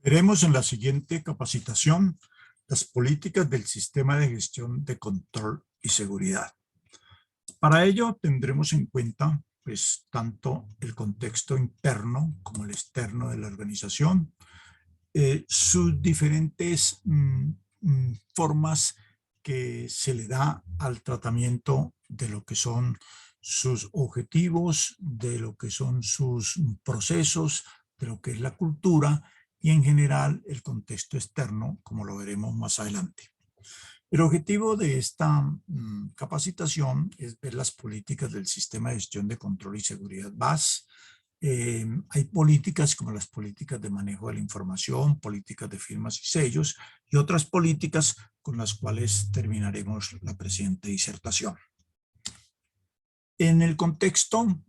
Veremos en la siguiente capacitación las políticas del sistema de gestión de control y seguridad. Para ello tendremos en cuenta pues, tanto el contexto interno como el externo de la organización, sus diferentes formas que se le da al tratamiento de lo que son sus objetivos, de lo que son sus procesos, de lo que es la cultura y en general el contexto externo, como lo veremos más adelante. El objetivo de esta capacitación es ver las políticas del Sistema de Gestión de Control y Seguridad BAS. Hay políticas como las políticas de manejo de la información, políticas de firmas y sellos y otras políticas con las cuales terminaremos la presente disertación. En el contexto,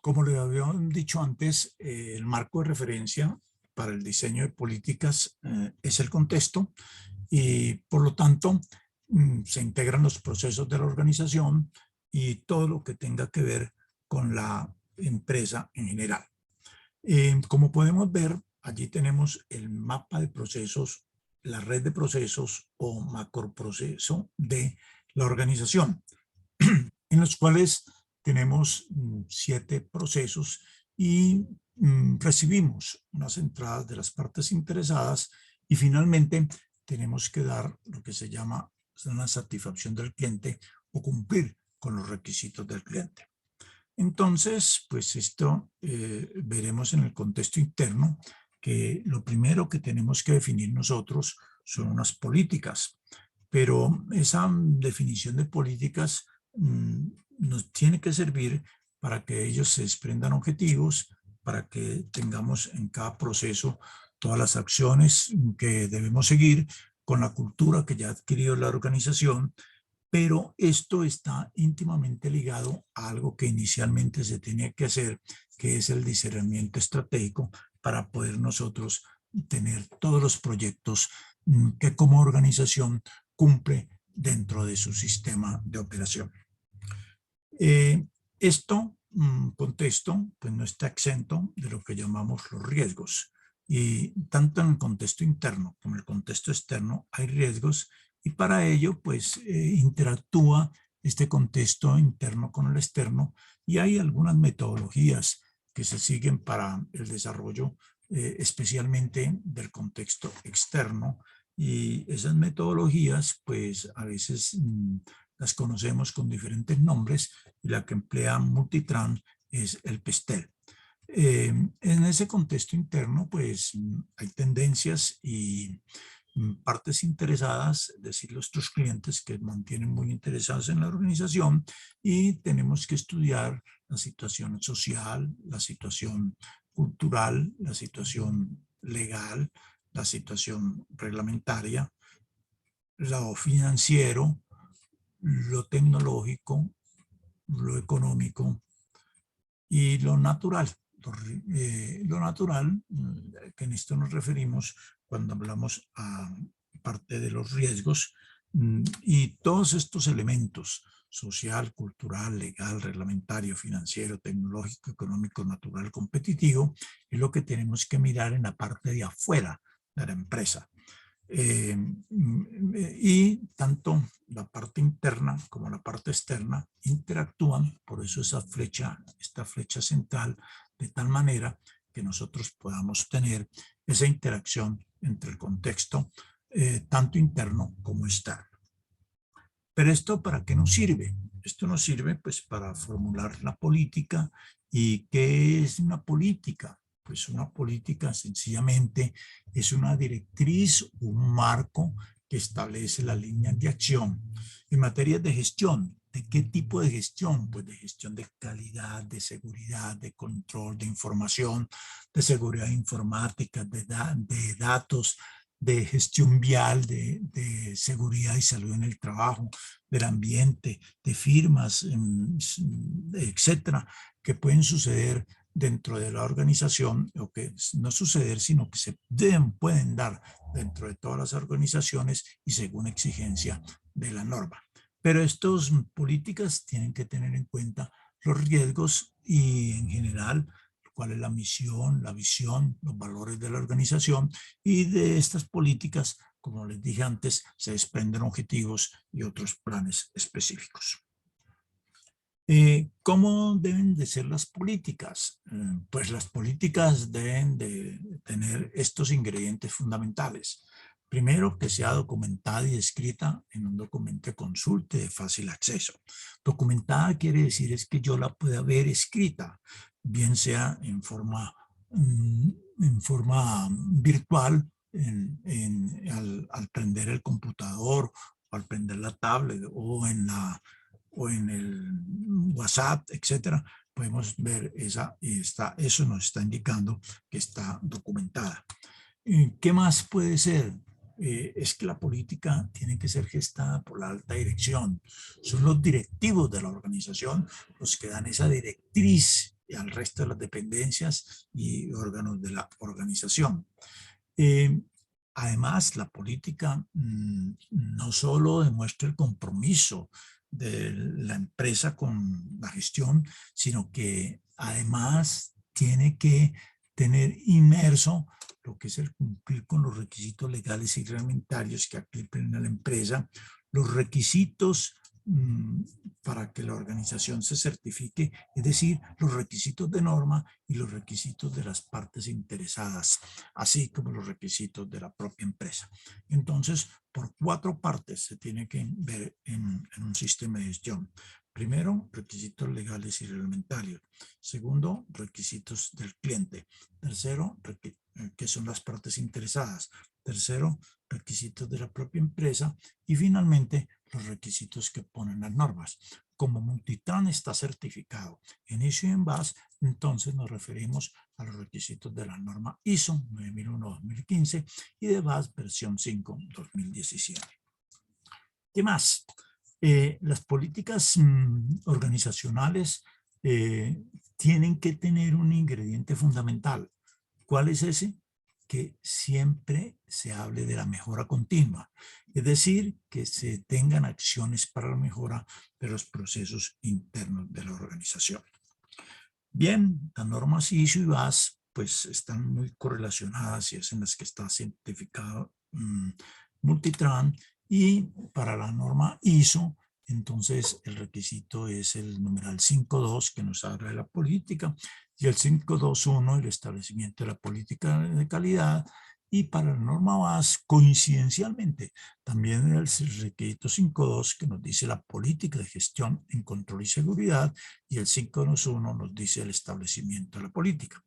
como le había dicho antes, el marco de referencia para el diseño de políticas es el contexto y por lo tanto se integran los procesos de la organización y todo lo que tenga que ver con la empresa en general. Como podemos ver, allí tenemos el mapa de procesos, la red de procesos o macroproceso de la organización, en los cuales tenemos 7 procesos y recibimos unas entradas de las partes interesadas y finalmente tenemos que dar lo que se llama una satisfacción del cliente o cumplir con los requisitos del cliente. Entonces, pues esto veremos en el contexto interno que lo primero que tenemos que definir nosotros son unas políticas, pero esa definición de políticas nos tiene que servir para que ellos se desprendan objetivos, para que tengamos en cada proceso todas las acciones que debemos seguir con la cultura que ya ha adquirido la organización, pero esto está íntimamente ligado a algo que inicialmente se tenía que hacer, que es el discernimiento estratégico para poder nosotros tener todos los proyectos que como organización cumple dentro de su sistema de operación. Esto contexto pues no está exento de lo que llamamos los riesgos y tanto en el contexto interno como en el contexto externo hay riesgos y para ello pues interactúa este contexto interno con el externo y hay algunas metodologías que se siguen para el desarrollo especialmente del contexto externo y esas metodologías pues a veces las conocemos con diferentes nombres y la que emplea Multitran es el PESTEL. En ese contexto interno, pues hay tendencias y partes interesadas, es decir, nuestros clientes que mantienen muy interesados en la organización y tenemos que estudiar la situación social, la situación cultural, la situación legal, la situación reglamentaria, lo financiero, lo tecnológico, lo económico y lo natural. Lo natural, que en esto nos referimos cuando hablamos a parte de los riesgos y todos estos elementos, social, cultural, legal, reglamentario, financiero, tecnológico, económico, natural, competitivo, es lo que tenemos que mirar en la parte de afuera de la empresa. Y tanto la parte interna como la parte externa interactúan, por eso esta flecha central, de tal manera que nosotros podamos tener esa interacción entre el contexto tanto interno como externo. Pero ¿esto para qué nos sirve? Esto nos sirve pues para formular la política. ¿Y qué es una política? Pues una política sencillamente es una directriz, un marco que establece las líneas de acción en materia de gestión. ¿De qué tipo de gestión? Pues de gestión de calidad, de seguridad, de control, de información, de seguridad informática, de datos, de gestión vial, de seguridad y salud en el trabajo, del ambiente, de firmas, etcétera, que pueden suceder dentro de la organización, o que no suceder, sino que pueden dar dentro de todas las organizaciones y según exigencia de la norma. Pero estas políticas tienen que tener en cuenta los riesgos y en general cuál es la misión, la visión, los valores de la organización, y de estas políticas, como les dije antes, se desprenden objetivos y otros planes específicos. ¿Cómo deben de ser las políticas? Pues las políticas deben de tener estos ingredientes fundamentales. Primero, que sea documentada y escrita en un documento de consulta de fácil acceso. Documentada quiere decir es que yo la pueda ver escrita, bien sea en forma virtual, al prender el computador, o al prender la tablet, o en el WhatsApp, etcétera. Podemos ver eso nos está indicando que está documentada. ¿Qué más puede ser? Es que la política tiene que ser gestada por la alta dirección. Son los directivos de la organización los que dan esa directriz al resto de las dependencias y órganos de la organización. Además, la política no solo demuestra el compromiso de la empresa con la gestión, sino que además tiene que tener inmerso lo que es el cumplir con los requisitos legales y reglamentarios que apliquen a la empresa, los requisitos para que la organización se certifique, es decir, los requisitos de norma y los requisitos de las partes interesadas, así como los requisitos de la propia empresa. Entonces, por 4 partes se tiene que ver en un sistema de gestión. Primero, requisitos legales y reglamentarios. Segundo, requisitos del cliente. Tercero, que son las partes interesadas. Tercero, requisitos de la propia empresa. Y finalmente, los requisitos que ponen las normas. Como Multitran está certificado en ISO y en BAS, entonces nos referimos a los requisitos de la norma ISO 9001-2015 y de BAS versión 5-2017. ¿Qué más? Las políticas organizacionales tienen que tener un ingrediente fundamental. ¿Cuál es ese? Que siempre se hable de la mejora continua, es decir, que se tengan acciones para la mejora de los procesos internos de la organización. Bien, las normas ISO y BAS pues están muy correlacionadas y es en las que está certificado Multitran, y para la norma ISO entonces el requisito es el numeral 5.2 que nos habla de la política, y el 5.2.1 el establecimiento de la política de calidad, y para la norma BAS coincidencialmente también el requisito 5.2 que nos dice la política de gestión en control y seguridad, y el 5.2.1 nos dice el establecimiento de la política.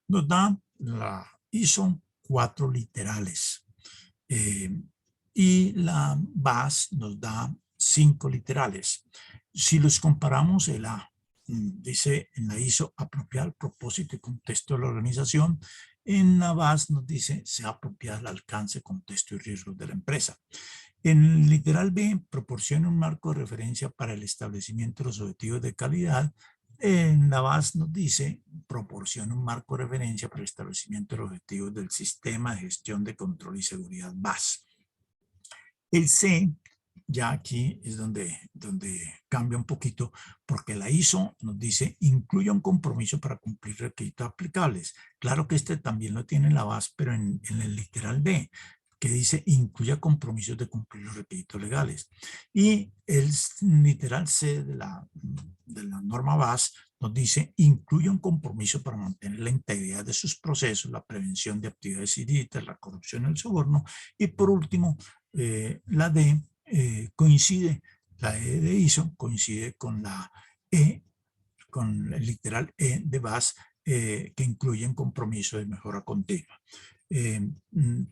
Nos da la ISO 4 literales y la BAS nos da 5 literales. Si los comparamos, el A dice en la ISO apropiar el propósito y contexto de la organización. En la BAS nos dice sea apropiada el alcance, contexto y riesgos de la empresa. En el literal B, proporciona un marco de referencia para el establecimiento de los objetivos de calidad. En la BAS nos dice, proporciona un marco de referencia para el establecimiento de los objetivos del sistema de gestión de control y seguridad BAS. El C, ya aquí es donde cambia un poquito, porque la ISO nos dice, incluye un compromiso para cumplir requisitos aplicables. Claro que este también lo tiene la BAS, pero en el literal B, que dice incluya compromisos de cumplir los requisitos legales. Y el literal C de la norma BAS nos dice incluye un compromiso para mantener la integridad de sus procesos, la prevención de actividades ilícitas, la corrupción y el soborno. Y por último, la D coincide, la E de ISO coincide con la E, con el literal E de BAS, que incluye un compromiso de mejora continua.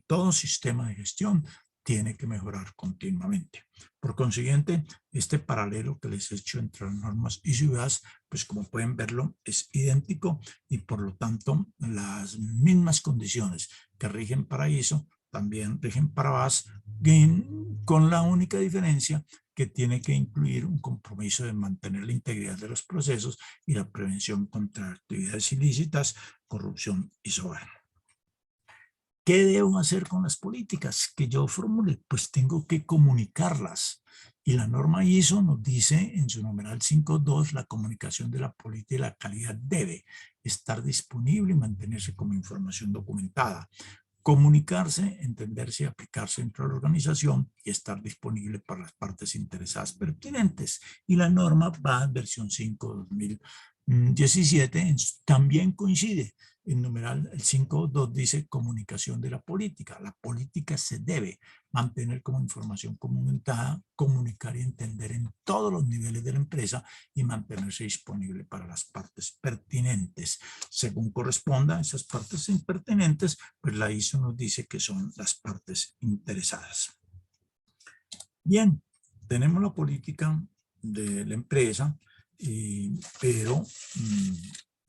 Todo sistema de gestión tiene que mejorar continuamente. Por consiguiente, este paralelo que les he hecho entre las normas ISO y BAS, pues como pueden verlo, es idéntico, y por lo tanto las mismas condiciones que rigen para ISO también rigen para BAS, con la única diferencia que tiene que incluir un compromiso de mantener la integridad de los procesos y la prevención contra actividades ilícitas, corrupción y soborno. ¿Qué debo hacer con las políticas que yo formule? Pues tengo que comunicarlas. Y la norma ISO nos dice en su numeral 5.2, la comunicación de la política y la calidad debe estar disponible y mantenerse como información documentada. Comunicarse, entenderse y aplicarse dentro de la organización y estar disponible para las partes interesadas pertinentes. Y la norma va en versión 5/2017, también coincide. En numeral el 5.2 dice comunicación de la política. La política se debe mantener como información comunicada, comunicar y entender en todos los niveles de la empresa y mantenerse disponible para las partes pertinentes. Según corresponda a esas partes pertinentes, pues la ISO nos dice que son las partes interesadas. Bien, tenemos la política de la empresa, pero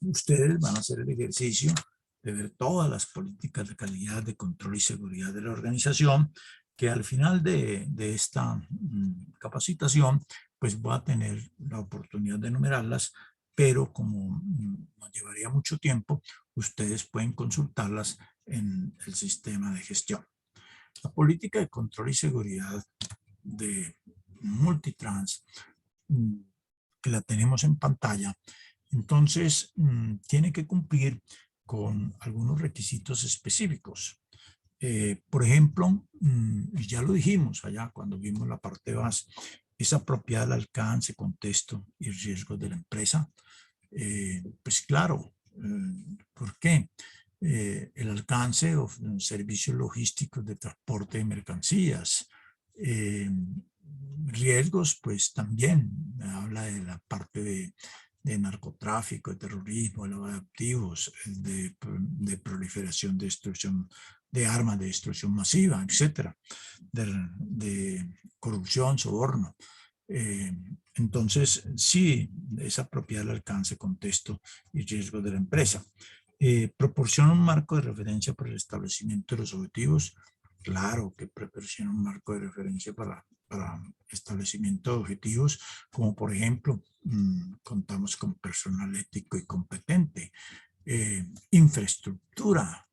ustedes van a hacer el ejercicio de ver todas las políticas de calidad, de control y seguridad de la organización, que al final de esta capacitación, pues voy a tener la oportunidad de enumerarlas, pero como nos llevaría mucho tiempo, ustedes pueden consultarlas en el sistema de gestión. La política de control y seguridad de Multitrans, que la tenemos en pantalla, entonces tiene que cumplir con algunos requisitos específicos. Por ejemplo, ya lo dijimos allá cuando vimos la parte base, es apropiada al alcance, contexto y riesgos de la empresa. Pues claro, ¿por qué? El alcance de servicios logísticos de transporte de mercancías. Riesgos, pues también habla de la parte de narcotráfico, de terrorismo, de lavado de activos, de proliferación, de destrucción de armas, de destrucción masiva, etcétera, de corrupción, soborno. Entonces, sí, es apropiado el alcance, contexto y riesgo de la empresa. ¿Proporciona un marco de referencia para el establecimiento de los objetivos? Claro que proporciona un marco de referencia para establecimiento de objetivos, como por ejemplo, contamos con personal ético y competente, infraestructura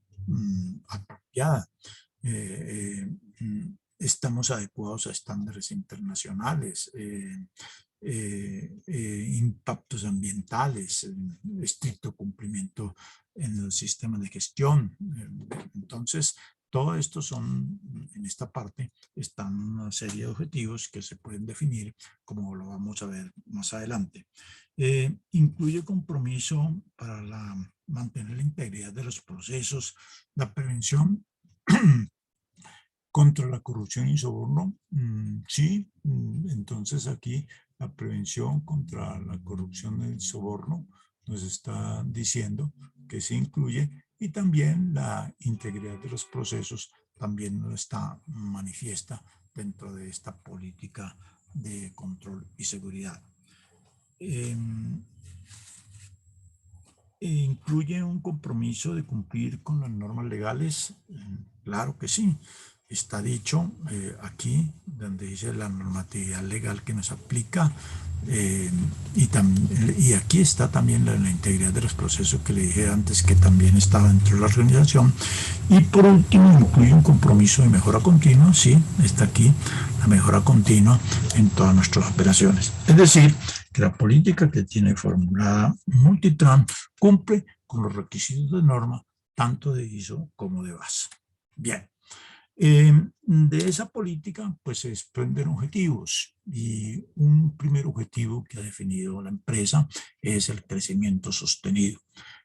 apropiada, estamos adecuados a estándares internacionales, impactos ambientales, estricto cumplimiento en el sistema de gestión. Entonces, todo esto son, en esta parte, están una serie de objetivos que se pueden definir, como lo vamos a ver más adelante. Incluye compromiso para mantener la integridad de los procesos, la prevención contra la corrupción y soborno. Sí, entonces aquí la prevención contra la corrupción y el soborno nos está diciendo que se incluye, y también la integridad de los procesos también nos está manifiesta dentro de esta política de control y seguridad. ¿Incluye un compromiso de cumplir con las normas legales? Claro que sí. Está dicho aquí, donde dice la normatividad legal que nos aplica, y aquí está también la integridad de los procesos que le dije antes, que también estaba dentro de la organización. Y por último, incluye un compromiso de mejora continua. Sí, está aquí la mejora continua en todas nuestras operaciones. Es decir, que la política que tiene formulada Multitrans cumple con los requisitos de norma, tanto de ISO como de BAS. Bien. De esa política, pues se desprenden objetivos, y un primer objetivo que ha definido la empresa es el crecimiento sostenido.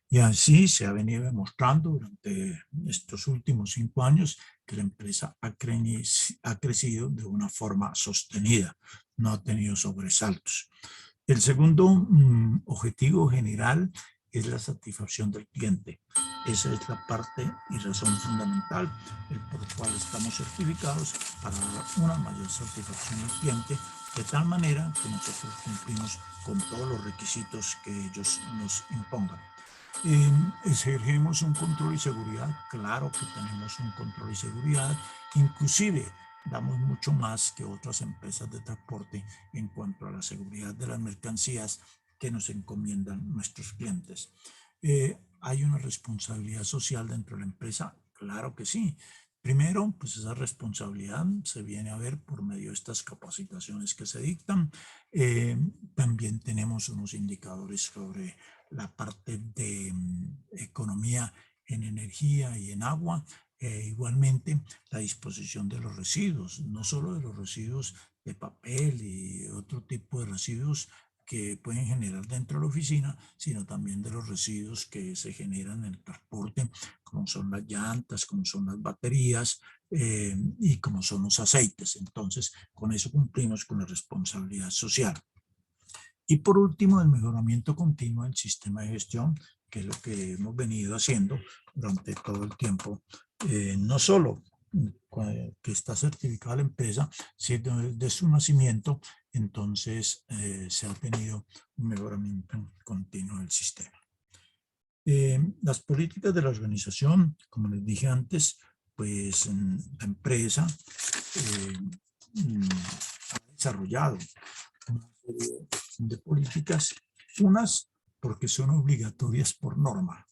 Y así se ha venido demostrando durante estos últimos 5 años que la empresa ha crecido de una forma sostenida, no ha tenido sobresaltos. El segundo objetivo general es la satisfacción del cliente. Esa es la parte y razón fundamental por la cual estamos certificados, para dar una mayor satisfacción al cliente, de tal manera que nosotros cumplimos con todos los requisitos que ellos nos impongan. ¿Exigimos un control y seguridad? Claro que tenemos un control y seguridad, inclusive damos mucho más que otras empresas de transporte en cuanto a la seguridad de las mercancías que nos encomiendan nuestros clientes. ¿Hay una responsabilidad social dentro de la empresa? Claro que sí, Primero, pues esa responsabilidad se viene a ver por medio de estas capacitaciones que se dictan. También tenemos unos indicadores sobre la parte de economía en energía y en agua. Igualmente, la disposición de los residuos, no solo de los residuos de papel y otro tipo de residuos que pueden generar dentro de la oficina, sino también de los residuos que se generan en el transporte, como son las llantas, como son las baterías y como son los aceites. Entonces, con eso cumplimos con la responsabilidad social. Y por último, el mejoramiento continuo del sistema de gestión, que es lo que hemos venido haciendo durante todo el tiempo, no solo que está certificada la empresa, sino desde su nacimiento, entonces se ha tenido un mejoramiento continuo del sistema. Las políticas de la organización, como les dije antes, pues la empresa ha desarrollado una serie de políticas, unas porque son obligatorias por norma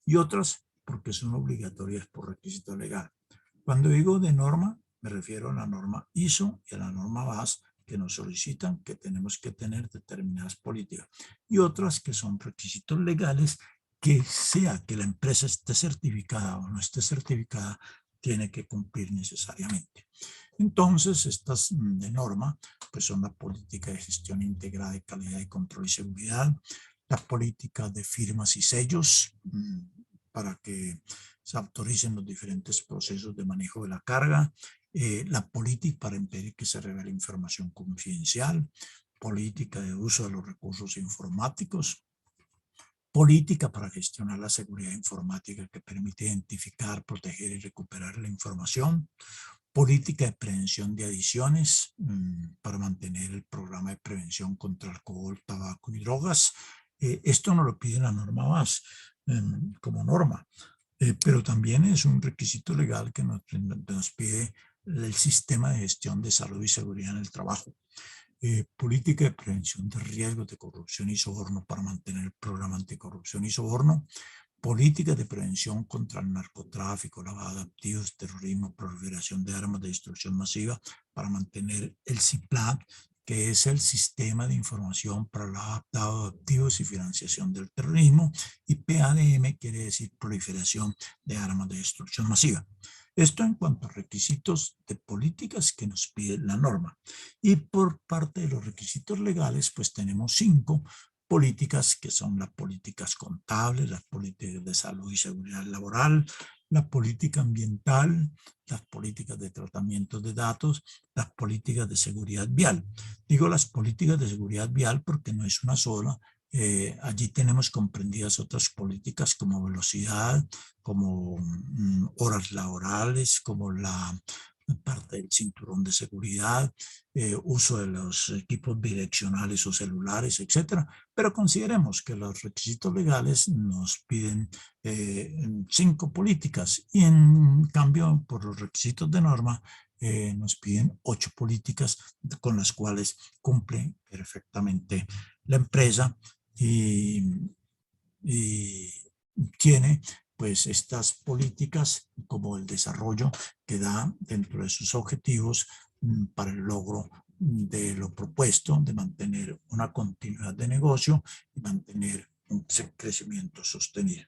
y otras porque son obligatorias por requisito legal. Cuando digo de norma, me refiero a la norma ISO y a la norma BAS que nos solicitan que tenemos que tener determinadas políticas y otras que son requisitos legales que sea que la empresa esté certificada o no esté certificada, tiene que cumplir necesariamente. Entonces, estas de norma, pues son la política de gestión integrada de calidad y control y seguridad, la política de firmas y sellos para que se autoricen los diferentes procesos de manejo de la carga, la política para impedir que se revele información confidencial, política de uso de los recursos informáticos, política para gestionar la seguridad informática que permite identificar, proteger y recuperar la información, política de prevención de adicciones para mantener el programa de prevención contra alcohol, tabaco y drogas. Esto nos lo pide la norma BAS como norma, pero también es un requisito legal que nos pide el sistema de gestión de salud y seguridad en el trabajo. Política de prevención de riesgos de corrupción y soborno para mantener el programa anticorrupción y soborno, políticas de prevención contra el narcotráfico, lavado de activos, terrorismo, proliferación de armas de destrucción masiva para mantener el CIPLAC, que es el Sistema de Información para el Lavado de Activos y Financiación del Terrorismo, y PADM quiere decir proliferación de armas de destrucción masiva. Esto en cuanto a requisitos de políticas que nos pide la norma. Y por parte de los requisitos legales, pues tenemos 5 políticas que son las políticas contables, las políticas de salud y seguridad laboral, la política ambiental, las políticas de tratamiento de datos, las políticas de seguridad vial. Digo las políticas de seguridad vial porque no es una sola. Allí tenemos comprendidas otras políticas como velocidad, como horas laborales, como la parte del cinturón de seguridad, uso de los equipos bidireccionales o celulares, etcétera. Pero consideremos que los requisitos legales nos piden 5 políticas y en cambio por los requisitos de norma nos piden 8 políticas con las cuales cumple perfectamente la empresa y tiene pues estas políticas como el desarrollo que da dentro de sus objetivos para el logro de lo propuesto, de mantener una continuidad de negocio y mantener un crecimiento sostenido.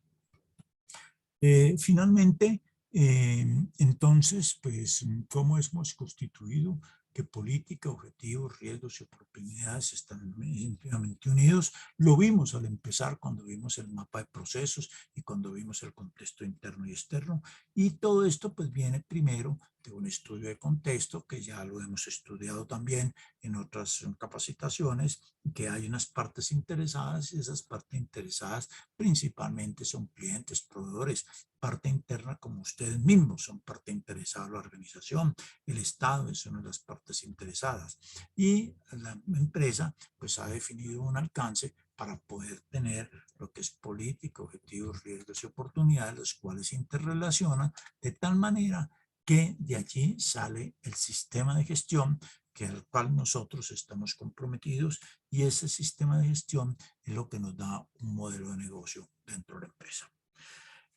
Finalmente, entonces, pues, ¿cómo hemos constituido? Que política, objetivos, riesgos y oportunidades están íntimamente unidos. Lo vimos al empezar cuando vimos el mapa de procesos y cuando vimos el contexto interno y externo. Y todo esto pues viene primero de un estudio de contexto que ya lo hemos estudiado también en otras capacitaciones, que hay unas partes interesadas y esas partes interesadas principalmente son clientes, proveedores, parte interna como ustedes mismos son parte interesada de la organización, el Estado es una de las partes interesadas y la empresa pues ha definido un alcance para poder tener lo que es política, objetivos, riesgos y oportunidades, los cuales se interrelacionan de tal manera que de allí sale el sistema de gestión que al cual nosotros estamos comprometidos y ese sistema de gestión es lo que nos da un modelo de negocio dentro de la empresa.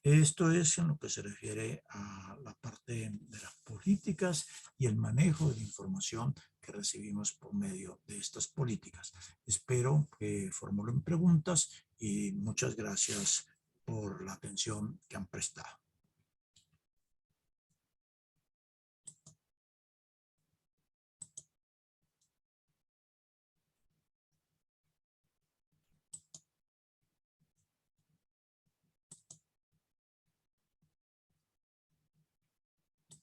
Esto es en lo que se refiere a la parte de las políticas y el manejo de la información que recibimos por medio de estas políticas. Espero que formulen preguntas y muchas gracias por la atención que han prestado.